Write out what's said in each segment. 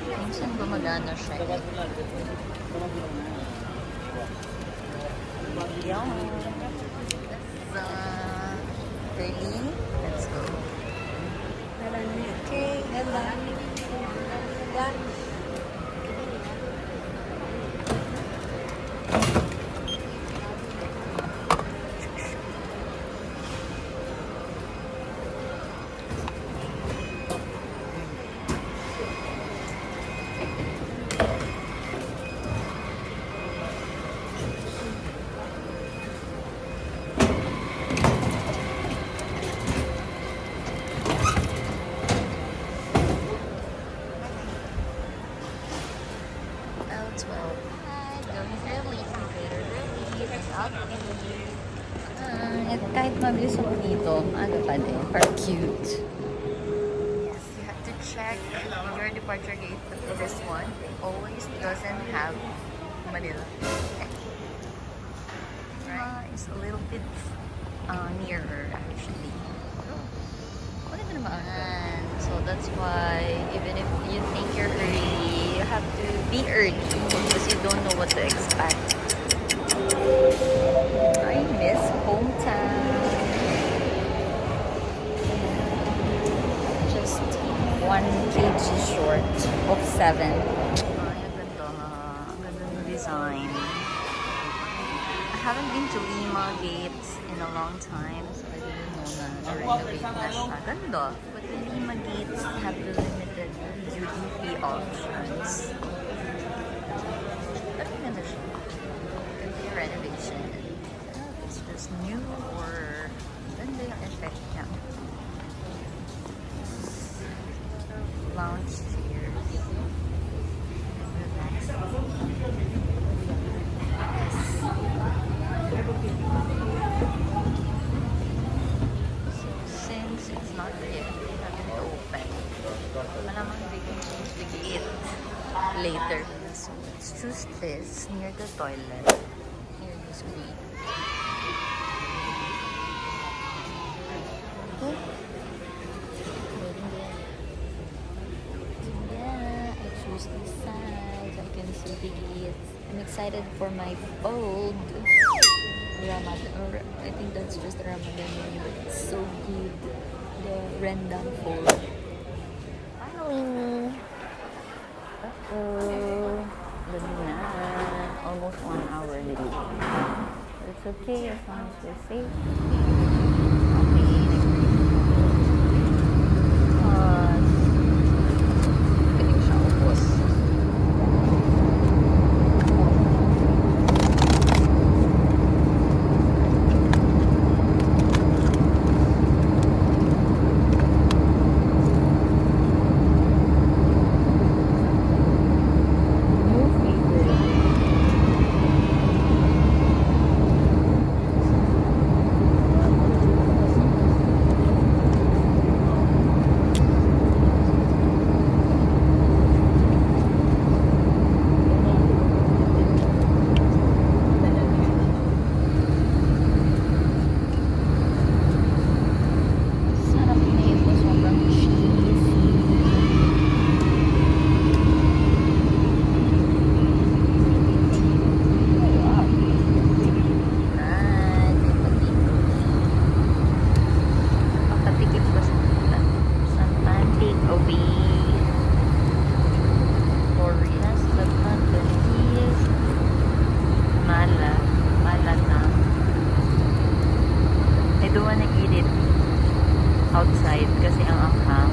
Minsan gumagana siya. Yung sa Berlin. Let's go. Okay, ganda. Kahit mabilis ako dito, ano pa din, pero cute. Yes, you have to check your departure gate. But this one always doesn't have Manila. Okay. Right. It's a little bit nearer actually. Maganda naman. So that's why even if you think you're early, you have to be early because you don't know what to expect. I miss hometown. Just 1 kg short of 7. Ay, ang ganda. Ang ganda ng design. I haven't been to Lima Gate in a long time, so I didn't know na na-renovate na siya. Ganda. But the Lima Gates have the limited duty-free options. Pero ganda siya. Ganda yung renovation. It's just new or ganda yung effect niya. Lounge chairs. Relax. So since it's not yet haven't open, malamang they can change the gate later. So let's choose this near the toilet, near the screen. Okay. Yeah, I choose this side. I can see the gates. I'm excited for my fold. Ramadan, or I think that's just Ramadan one, but it's so good. The rendang fold. Finally. Uh-oh. Gabi na. Almost 1 hour delay. But it's okay as long as we're safe. Okay. Galing siya upos. Outside kasi ang anghang.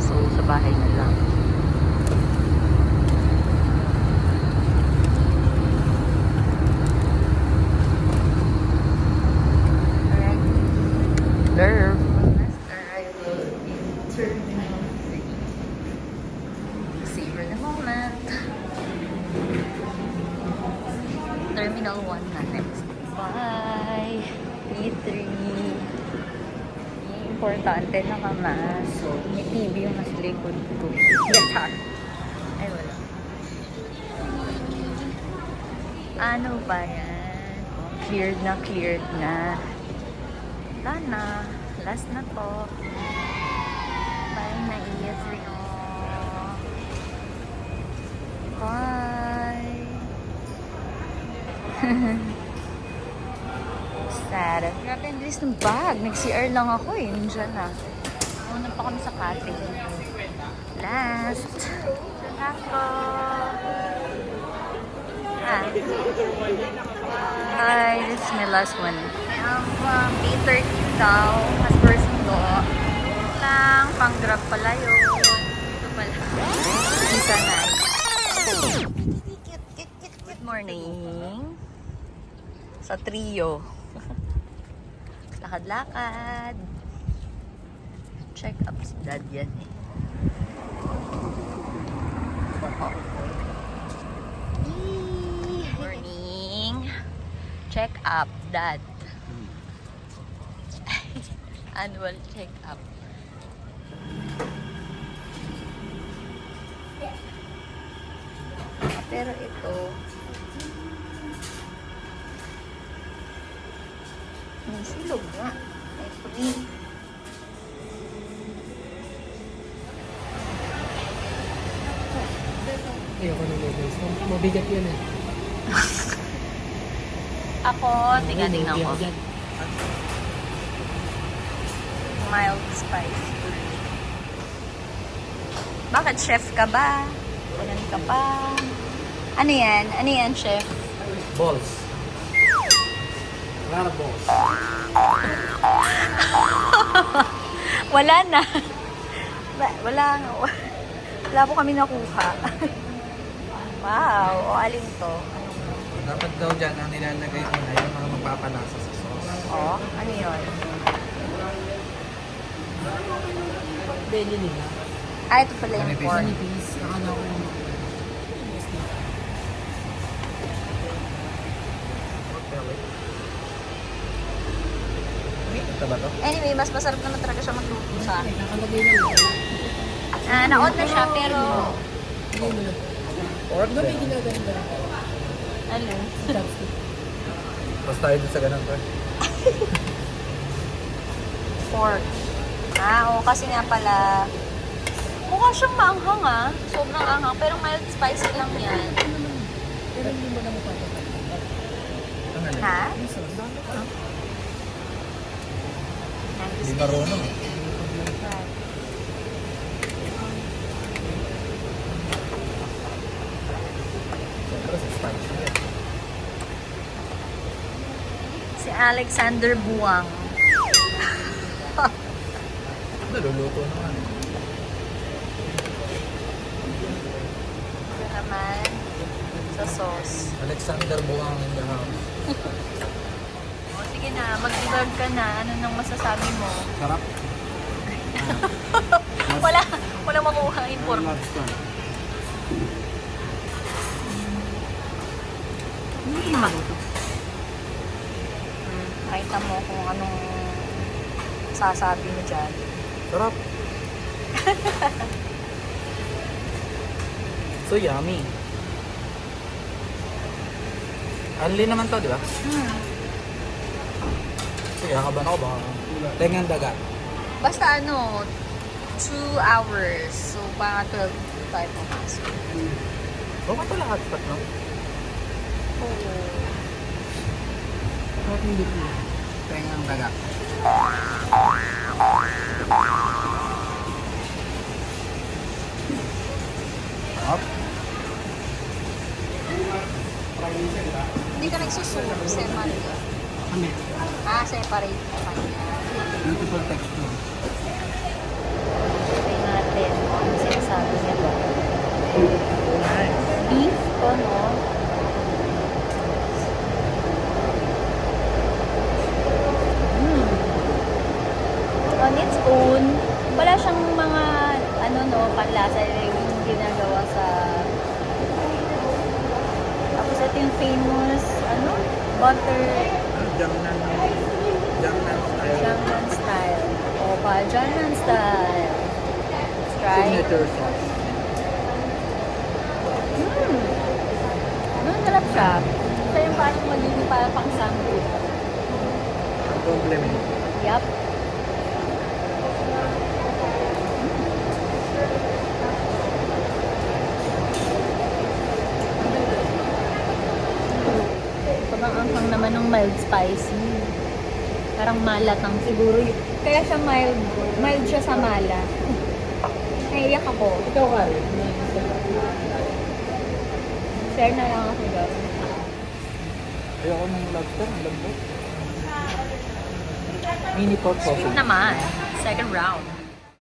So, sa bahay na lang. Alright. Love. Last arrival in Terminal 3. Savor the moment. Terminal 1 na next. Bye! E3. Importante nakamas. May TV yung nasa likod ko. Yatar. Ay, wala. Ano ba yan? Cleared na, cleared na. Wala na. Last na to. Sad. Grabe, ang bilis ng bag. Nag-CR lang ako eh. Nandiyan na. Una pa kami sa cafe. Last. Ako. Hi, this is my last one. B13 daw. As person ko. Lang, pang-grab pala yun. Ito pala. Isa na. Good morning. Sa trio. Lakad-lakad. Check up si dad yan eh. Morning. Check up, dad. Annual check up. Pero ito, may silog nga. May free. Ayoko na noodles. Mabigat yan eh. Ako, tingnan ko. Dyan. Mild spice. Bakit chef ka ba? Walan ka pa. Ano yan? Ano yan, chef? Balls. A lot of balls. Wala na. Wala nga. Wala po kami nakuha. Wow. O alin to? Dapat daw dyan ang nilalagay ko na yung mga magpapalasa sa sauce. O, ano yun? Belly nila. Ah, ito pala yung pork. Manipis. Akala ko yung... Ito ba to? Anyway, mas masarap naman talaga siya magluto sa akin. Nakalagay lang. Na-on na siya, pero... Hindi mo lang. Pork Ba may ginaganda rin? Ano? Chopstick. Basta tayo dun sa ganun pa. Pork. Oo, kasi nga pala... Mukha siyang maanghang ah. Sobrang anghang, pero mild spicy lang yan. Pero hindi mo na mapapagod. Ang alin? Ha? Yung sauce. Hindi marunong eh. Siyempre sa spicy yan. Si Alexander Buwang. Naluluto naman. Ito naman sa sauce. Alexander Buang in the house. O sige na, mag-vlog ka na. Ano nang masasabi mo? Sarap. Wala makuha yung pork. Lobster. Makita mo kung anong sasabi mo dyan. Sarap. So yummy. Only naman to, di ba? Sige, kakaban ako baka. Tengang daga. Basta ano, 2 hours. So, mga 12 tayo pumasok. Okay to lahat pat, no? Oo. Bakit hindi ko? Tengang daga. Up. Hindi ka nagsusunog, separate. Kami. Separate ka pa. Beautiful texture. Try natin kung ano sinasabi niya ba. Nice. Beef to, no? On its own, wala siyang mga, ano no, panlasa yung ginagawa sa... Tapos ito yung famous, ano? Butter Jiangnan style. Jiangnan style. O pa, Jiangnan style. Let's try. Signature sauce. Ang sarap siya. Siya yung parang magiging parang pang sample. Compliment. Yup. Ito naman ng mild spicy. Parang malatang siguro. Kaya siya mild. Mild siya sa mala. Naiyak ako. Ikaw ka rin. Share na lang ako daw. Ayoko ng lobster, ang lambot. Mini pork sausage. Naman. Second round.